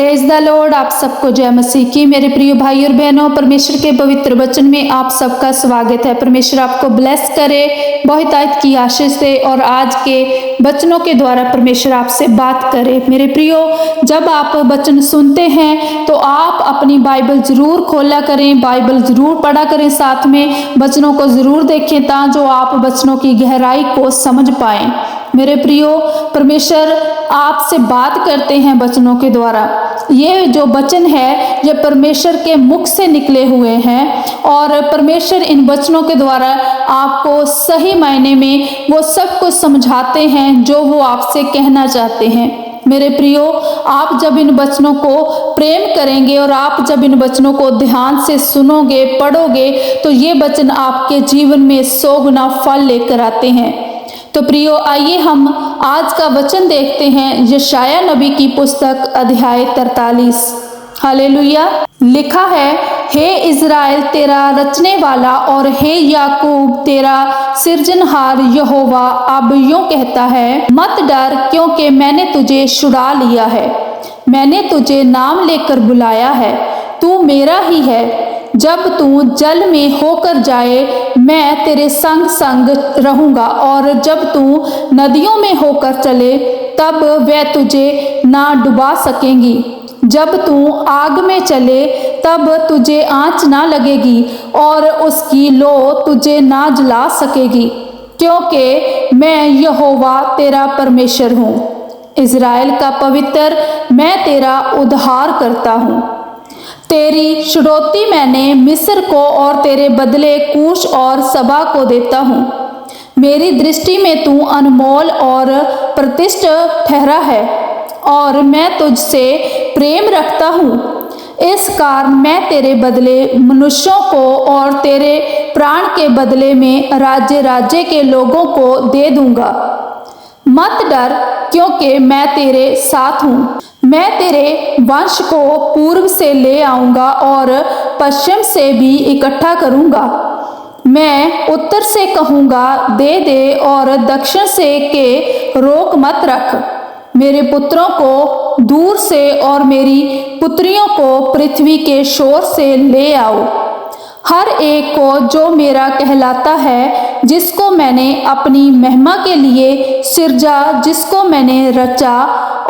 Praise the Lord. आप सबको जय मसीह की। मेरे प्रिय भाई और बहनों, परमेश्वर के पवित्र वचन में आप सबका स्वागत है। परमेश्वर आपको ब्लेस करे, बहुतायत की आशीष दे और आज के वचनों के द्वारा परमेश्वर आपसे बात करे। मेरे प्रियो, जब आप वचन सुनते हैं तो आप अपनी बाइबल जरूर खोला करें, बाइबल जरूर पढ़ा करें, साथ में वचनों को जरूर देखें ताकि आप वचनों की गहराई को समझ पाएं। मेरे प्रियो, परमेश्वर आपसे बात करते हैं वचनों के द्वारा। ये जो वचन है ये परमेश्वर के मुख से निकले हुए हैं और परमेश्वर इन वचनों के द्वारा आपको सही मायने में वो सब कुछ समझाते हैं जो वो आपसे कहना चाहते हैं। मेरे प्रियो, आप जब इन वचनों को प्रेम करेंगे और आप जब इन वचनों को ध्यान से सुनोगे, पढ़ोगे, तो ये वचन आपके जीवन में 100 गुना फल लेकर आते हैं। तो प्रियो, आइए हम आज का वचन देखते हैं। यशायाह नबी की पुस्तक अध्याय 43। हालेलुया। लिखा है, हे इज़राइल तेरा रचने वाला और हे याकूब तेरा सिरजनहार यहोवा अब यूं कहता है, मत डर, क्योंकि मैंने तुझे छुड़ा लिया है, मैंने तुझे नाम लेकर बुलाया है, तू मेरा ही है। जब तू जल में होकर जाए मैं तेरे संग संग रहूंगा, और जब तू नदियों में होकर चले तब वे तुझे ना डुबा सकेंगी। जब तू आग में चले तब तुझे आँच ना लगेगी और उसकी लो तुझे ना जला सकेगी, क्योंकि मैं यहोवा तेरा परमेश्वर हूँ, इज़राइल का पवित्र, मैं तेरा उद्धार करता हूँ। तेरी छुड़ौती मैंने मिस्र को और तेरे बदले कूश और सबा को देता हूँ। मेरी दृष्टि में तू अनमोल और प्रतिष्ठित ठहरा है और मैं तुझसे प्रेम रखता हूँ। इस कारण मैं तेरे बदले मनुष्यों को और तेरे प्राण के बदले में राज्य राज्य के लोगों को दे दूंगा। मत डर, क्योंकि मैं तेरे साथ हूँ। मैं तेरे वंश को पूर्व से ले आऊंगा और पश्चिम से भी इकट्ठा करूंगा। मैं उत्तर से कहूंगा दे दे और दक्षिण से के रोक मत रख। मेरे पुत्रों को दूर से और मेरी पुत्रियों को पृथ्वी के शोर से ले आओ। हर एक को जो मेरा कहलाता है, जिसको मैंने अपनी महिमा के लिए सिरजा, जिसको मैंने रचा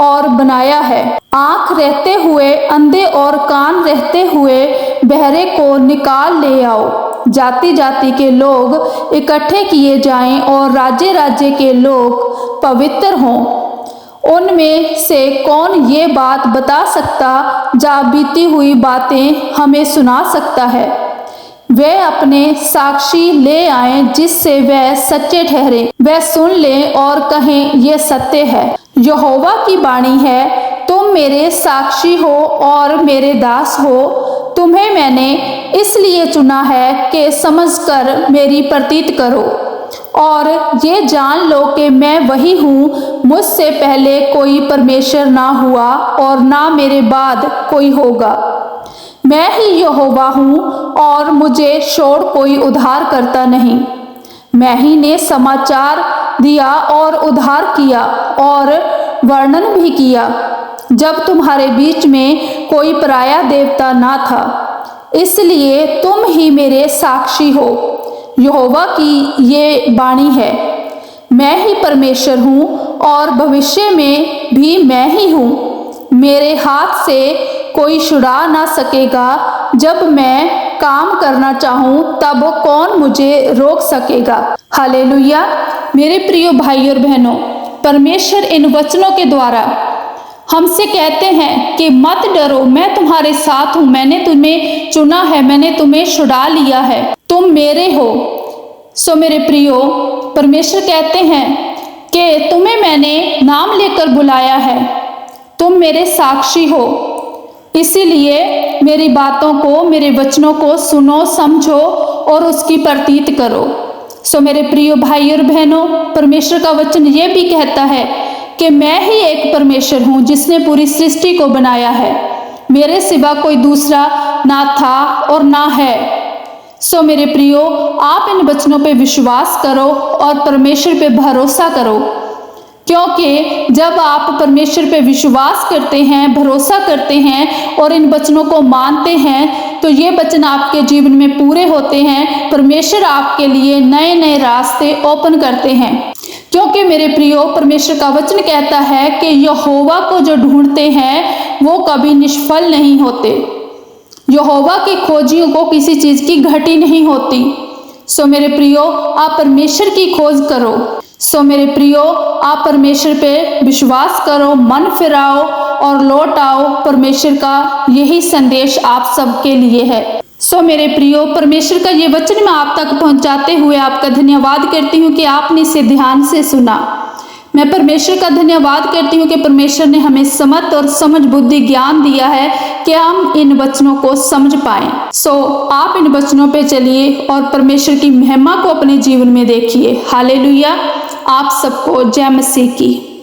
और बनाया है। आँख रहते हुए अंधे और कान रहते हुए बहरे को निकाल ले आओ। जाति जाति के लोग इकट्ठे किए जाएं और राज्य राज्य के लोग पवित्र हों। उनमें से कौन ये बात बता सकता, जा बीती हुई बातें हमें सुना सकता है। वे अपने साक्षी ले आए जिससे वह सच्चे ठहरे, वह सुन लें और कहें ये सत्य है। यहोवा की वाणी है, तुम मेरे साक्षी हो और मेरे दास हो। तुम्हें मैंने इसलिए चुना है कि समझकर मेरी प्रतीत करो और ये जान लो कि मैं वही हूँ। मुझसे पहले कोई परमेश्वर ना हुआ और ना मेरे बाद कोई होगा। मैं ही यहोवा हूँ और मुझे छोड़ कोई उद्धार करता नहीं। मैं ही ने समाचार दिया और उद्धार किया और वर्णन भी किया, जब तुम्हारे बीच में कोई पराया देवता ना था। इसलिए तुम ही मेरे साक्षी हो। यहोवा की ये वाणी है, मैं ही परमेश्वर हूँ और भविष्य में भी मैं ही हूँ। मेरे हाथ से कोई छुड़ा ना सकेगा। जब मैं काम करना चाहूँ तब कौन मुझे रोक सकेगा। हालेलुया। मेरे प्रिय भाई और बहनों, परमेश्वर इन वचनों के द्वारा हमसे कहते हैं कि मत डरो, मैं तुम्हारे साथ हूँ, मैंने तुम्हें चुना है, मैंने तुम्हें छुड़ा लिया है, तुम मेरे हो। सो मेरे प्रियो, परमेश्वर कहते हैं कि तुम्हें मैंने नाम लेकर बुलाया है, तुम मेरे साक्षी हो। इसीलिए मेरी बातों को, मेरे वचनों को सुनो, समझो और उसकी प्रतीत करो। सो मेरे प्रिय भाई और बहनों, परमेश्वर का वचन ये भी कहता है कि मैं ही एक परमेश्वर हूँ जिसने पूरी सृष्टि को बनाया है। मेरे सिवा कोई दूसरा ना था और ना है। सो मेरे प्रियो, आप इन वचनों पे विश्वास करो और परमेश्वर पे भरोसा करो। क्योंकि जब आप परमेश्वर पे विश्वास करते हैं, भरोसा करते हैं और इन वचनों को मानते हैं तो ये वचन आपके जीवन में पूरे होते हैं। परमेश्वर आपके लिए नए नए रास्ते ओपन करते हैं। क्योंकि मेरे प्रियो, परमेश्वर का वचन कहता है कि यहोवा को जो ढूंढते हैं वो कभी निष्फल नहीं होते। यहोवा के खोजियों को किसी चीज की घटी नहीं होती। सो मेरे प्रियो, आप परमेश्वर की खोज करो। सो मेरे प्रियो, आप परमेश्वर पे विश्वास करो, मन फिराओ और लौट आओ। परमेश्वर का यही संदेश आप सबके लिए है। सो मेरे प्रियो, परमेश्वर का ये वचन मैं आप तक पहुंचाते हुए आपका धन्यवाद करती हूँ कि आपने इसे ध्यान से सुना। मैं परमेश्वर का धन्यवाद करती हूँ कि परमेश्वर ने हमें समझ और समझ बुद्धि ज्ञान दिया है कि हम इन वचनों को समझ पाएं। सो आप इन वचनों पे चलिए और परमेश्वर की महिमा को अपने जीवन में देखिए। हालेलुया। आप सबको जय मसीह की।